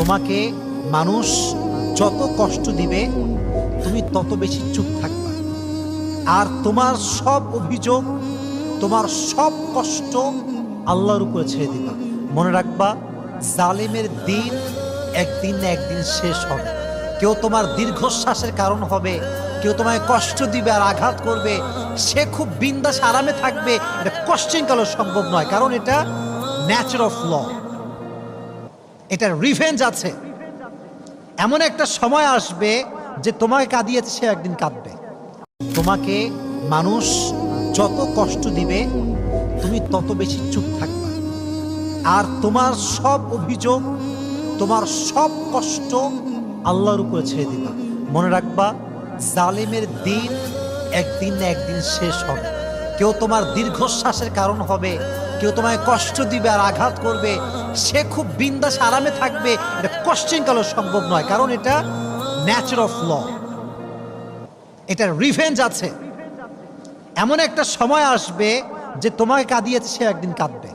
তোমাকে মানুষ যত কষ্ট দিবে তুমি তত বেশি চুপ থাকবা, আর তোমার সব অভিযোগ, তোমার সব কষ্ট আল্লাহর উপরে ছেড়ে দিবা। মনে রাখবা, জালিমের দিন একদিন না একদিন শেষ হবে। কেউ তোমার দীর্ঘশ্বাসের কারণ হবে, কেউ তোমায় কষ্ট দিবে আর আঘাত করবে, সে খুব বিন্দাস আরামে থাকবে, এটা কোশ্চেন কালো সম্ভব নয়, কারণ এটা ন্যাচার অফ ল, এটা রিভেঞ্জ আছে। এমন একটা সময় আসবে যে তোমাকে কাঁদিয়েছে সে একদিন কাঁদবে। তোমাকে মানুষ যত কষ্ট দিবে তুমি তত বেশি চুপ থাকবা, আর তোমার সব অভিযোগ, তোমার সব কষ্ট আল্লাহর উপরে ছেড়ে দিবা। মনে রাখবা, জালিমের দিন একদিন না একদিন শেষ হবে। কেউ তোমার দীর্ঘশ্বাসের কারণ হবে, কেউ তোমায় কষ্ট দিবে আর আঘাত করবে, সে খুব বিন্দাস আরামে থাকবে, এটা কোশ্চেন কালো সম্ভব নয়, কারণ এটা ন্যাচার অফ ল, এটা রিভেঞ্জ আছে। এমন একটা সময় আসবে যে তোমাকে কাঁদিয়েছে সে একদিন কাঁদবে।